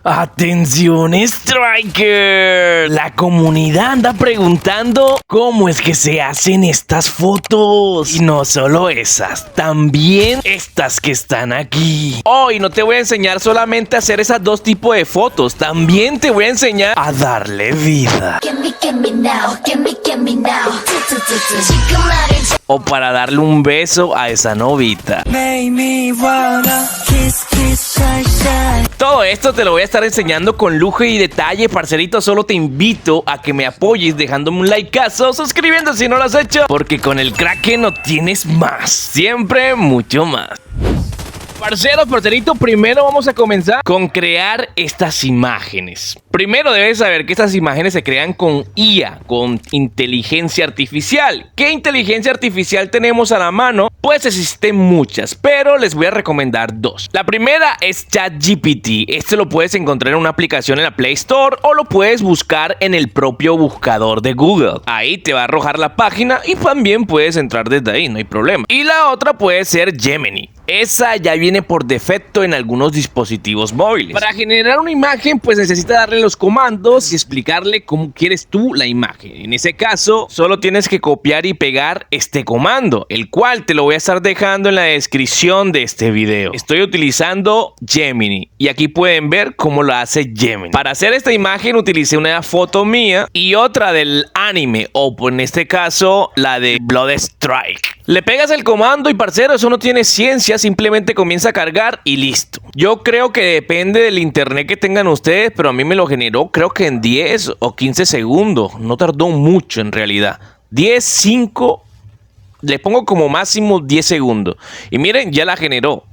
Atención, Striker. La comunidad anda preguntando cómo es que se hacen estas fotos. Y no solo esas, también estas que están aquí. Hoy no te voy a enseñar solamente a hacer esos dos tipos de fotos, también te voy a enseñar a darle vida. O para darle un beso a esa novita. Todo esto te lo voy a estar enseñando con lujo y detalle, parcerito. Solo te invito a que me apoyes dejándome un likeazo, suscribiendo si no lo has hecho, porque con el Kraken no tienes más, siempre mucho más. Parcerito, primero vamos a comenzar con crear estas imágenes. Primero debes saber que estas imágenes se crean con IA, con inteligencia artificial. ¿Qué inteligencia artificial tenemos a la mano? Pues existen muchas, pero les voy a recomendar dos. La primera es ChatGPT. Este lo puedes encontrar en una aplicación en la Play Store o lo puedes buscar en el propio buscador de Google. Ahí te va a arrojar la página y también puedes entrar desde ahí, no hay problema. Y la otra puede ser Gemini. Esa ya viene por defecto en algunos dispositivos móviles. Para generar una imagen, pues necesitas darle los comandos y explicarle cómo quieres tú la imagen. En ese caso, solo tienes que copiar y pegar este comando, el cual te lo voy a estar dejando en la descripción de este video. Estoy utilizando Gemini y aquí pueden ver cómo lo hace Gemini. Para hacer esta imagen utilicé una foto mía y otra del anime, o en este caso la de Blood Strike. Le pegas el comando y parcero, eso no tiene ciencia, simplemente comienza a cargar y listo. Yo creo que depende del internet que tengan ustedes, pero a mí me lo generó creo que en 10 o 15 segundos. No tardó mucho en realidad. 10, 5, le pongo como máximo 10 segundos. Y miren, ya la generó.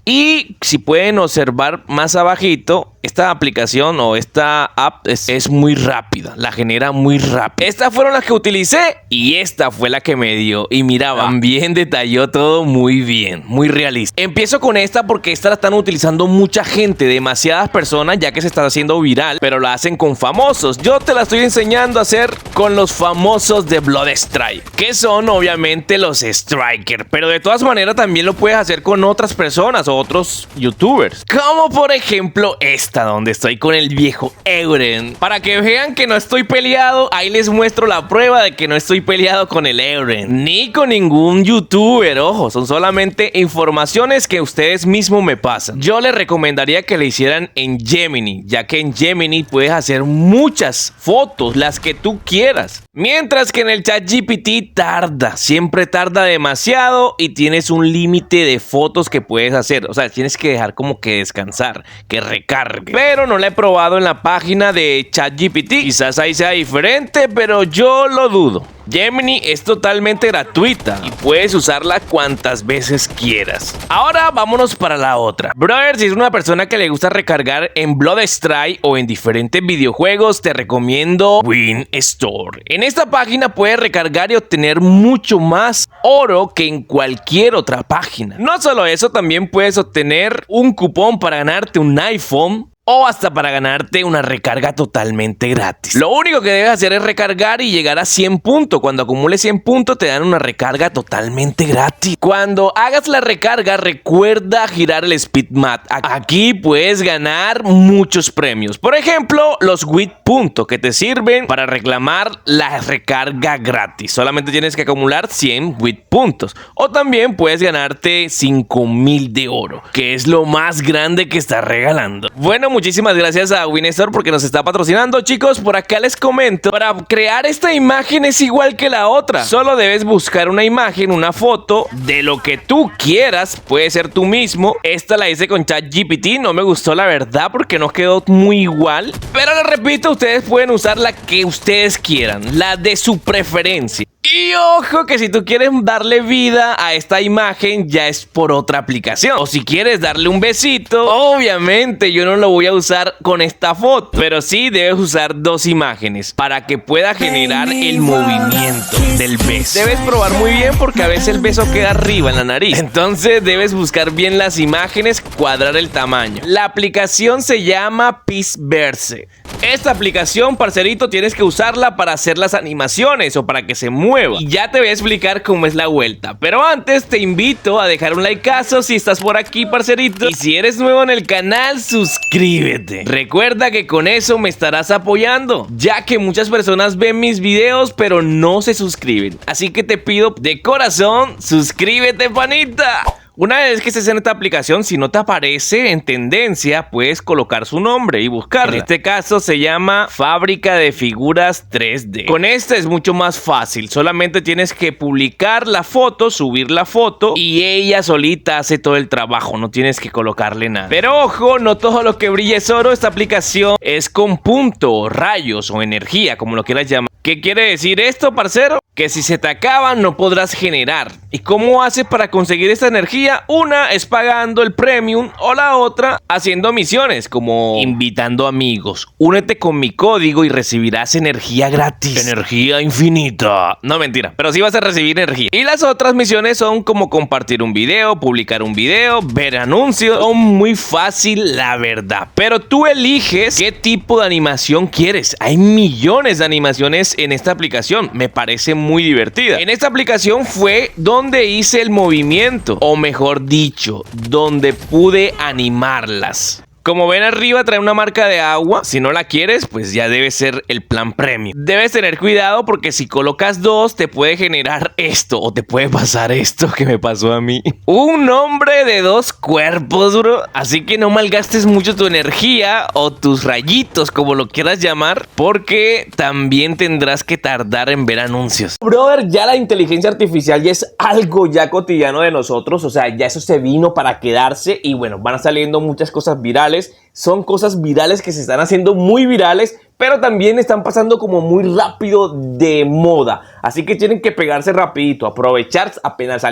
Y si pueden observar más abajito, esta aplicación o esta app es muy rápida, la genera muy rápido. Estas fueron las que utilicé y esta fue la que me dio. Y mira, también detalló todo muy bien, muy realista. Empiezo con esta porque esta la están utilizando mucha gente, demasiadas personas, ya que se está haciendo viral, pero la hacen con famosos. Yo te la estoy enseñando a hacer con los famosos de Blood Strike, que son obviamente los Strikers, pero de todas maneras también lo puedes hacer con otras personas o otros youtubers, como por ejemplo donde estoy con el viejo Euren. Para que vean que no estoy peleado, ahí les muestro la prueba de que no estoy peleado con el Euren, ni con ningún youtuber. Ojo, son solamente informaciones que ustedes mismos me pasan. Yo les recomendaría que le hicieran en Gemini, ya que en Gemini puedes hacer muchas fotos, las que tú quieras. Mientras que en el ChatGPT tarda, siempre tarda demasiado y tienes un límite de fotos que puedes hacer. O sea, tienes que dejar como que descansar, que recargue. Pero no la he probado en la página de ChatGPT. Quizás ahí sea diferente, pero yo lo dudo. Gemini es totalmente gratuita y puedes usarla cuantas veces quieras. Ahora vámonos para la otra. Brother, si es una persona que le gusta recargar en Blood Strike o en diferentes videojuegos, te recomiendo Win Store. En esta página puedes recargar y obtener mucho más oro que en cualquier otra página. No solo eso, también puedes obtener un cupón para ganarte un iPhone o hasta para ganarte una recarga totalmente gratis. Lo único que debes hacer es recargar y llegar a 100 puntos. Cuando acumules 100 puntos te dan una recarga totalmente gratis. Cuando hagas la recarga, recuerda girar el Speedmat. Aquí puedes ganar muchos premios. Por ejemplo, los WIT puntos que te sirven para reclamar la recarga gratis. Solamente tienes que acumular 100 WIT puntos. O también puedes ganarte 5000 de oro, que es lo más grande que está regalando. Bueno, muchísimas gracias a WinStore porque nos está patrocinando, chicos. Por acá les comento, para crear esta imagen es igual que la otra. Solo debes buscar una imagen, una foto de lo que tú quieras. Puede ser tú mismo. Esta la hice con ChatGPT. No me gustó la verdad porque no quedó muy igual. Pero les repito, ustedes pueden usar la que ustedes quieran, la de su preferencia. Y ojo que si tú quieres darle vida a esta imagen ya es por otra aplicación. O si quieres darle un besito, obviamente yo no lo voy a usar con esta foto, pero sí debes usar dos imágenes para que pueda generar el movimiento del beso. Debes probar muy bien porque a veces el beso queda arriba en la nariz. Entonces debes buscar bien las imágenes, cuadrar el tamaño. La aplicación se llama Piceverse. Esta aplicación, parcerito, tienes que usarla para hacer las animaciones o para que se mueva. nueva. Y ya te voy a explicar cómo es la vuelta. Pero antes te invito a dejar un likeazo si estás por aquí, parcerito. Y si eres nuevo en el canal, suscríbete. Recuerda que con eso me estarás apoyando, ya que muchas personas ven mis videos pero no se suscriben. Así que te pido de corazón, suscríbete, panita. Una vez que estés en esta aplicación, si no te aparece en tendencia, puedes colocar su nombre y buscarla. En este caso se llama Fábrica de Figuras 3D. Con esta es mucho más fácil. Solamente tienes que publicar la foto, subir la foto y ella solita hace todo el trabajo. No tienes que colocarle nada. Pero ojo, no todo lo que brilla es oro. Esta aplicación es con punto, rayos o energía, como lo quieras llamar. ¿Qué quiere decir esto, parcero? Que si se te acaban no podrás generar. ¿Y cómo haces para conseguir esta energía? Una es pagando el premium o la otra haciendo misiones como invitando amigos. Únete con mi código y recibirás energía gratis. Energía infinita. No, mentira, pero sí vas a recibir energía. Y las otras misiones son como compartir un video, publicar un video, ver anuncios. Son muy fácil, la verdad. Pero tú eliges qué tipo de animación quieres. Hay millones de animaciones en esta aplicación. Me parece muy divertida. En esta aplicación fue donde hice el movimiento, o mejor dicho, donde pude animarlas. Como ven arriba trae una marca de agua. Si no la quieres, pues ya debe ser el plan premium. Debes tener cuidado porque si colocas dos te puede generar esto o te puede pasar esto que me pasó a mí. Un hombre de dos cuerpos, bro. Así que no malgastes mucho tu energía o tus rayitos, como lo quieras llamar, porque también tendrás que tardar en ver anuncios. Brother, ya la inteligencia artificial ya es algo ya cotidiano de nosotros. O sea, ya eso se vino para quedarse y bueno, van saliendo muchas cosas virales. Son cosas virales que se están haciendo muy virales, pero también están pasando como muy rápido de moda. Así que tienen que pegarse rapidito, aprovechar. Apenas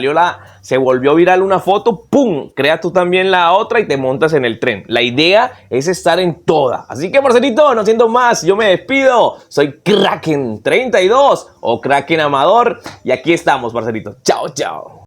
se volvió viral una foto, ¡pum! Crea tú también la otra y te montas en el tren. La idea es estar en toda. Así que, parcerito, no siendo más, yo me despido. Soy Kraken32 o Kraken Amador y aquí estamos, parcerito. Chao, chao.